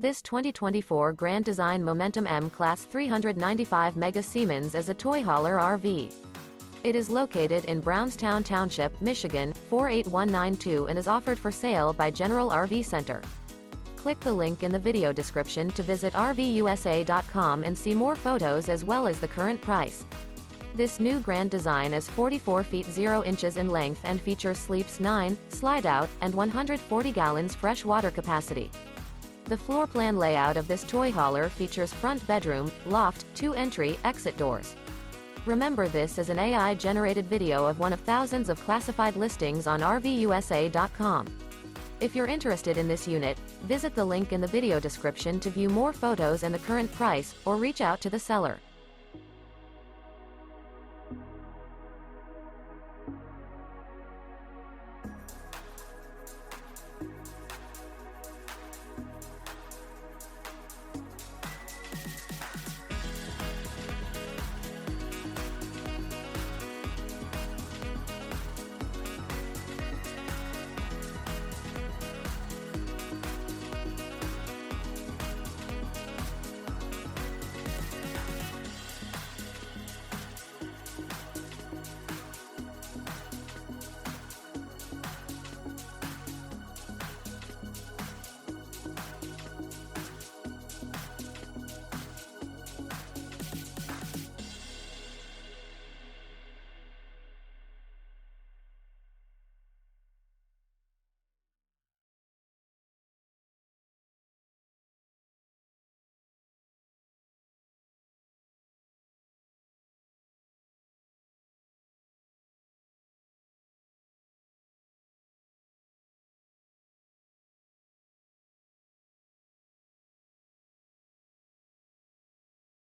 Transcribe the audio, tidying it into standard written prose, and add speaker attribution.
Speaker 1: This 2024 Grand Design Momentum M Class 395 Mega Siemens is a toy hauler RV. It is located in Brownstown Township, Michigan, 48192 and is offered for sale by General RV Center. Click the link in the video description to visit RVUSA.com and see more photos as well as the current price. This new Grand Design is 44 feet 0 inches in length and features sleeps 9, slide-out, and 140 gallons fresh water capacity. The floor plan layout of this toy hauler features front bedroom, loft, 2 entry, exit doors. Remember, this is an AI-generated video of one of thousands of classified listings on RVUSA.com. If you're interested in this unit, visit the link in the video description to view more photos and the current price, or reach out to the seller.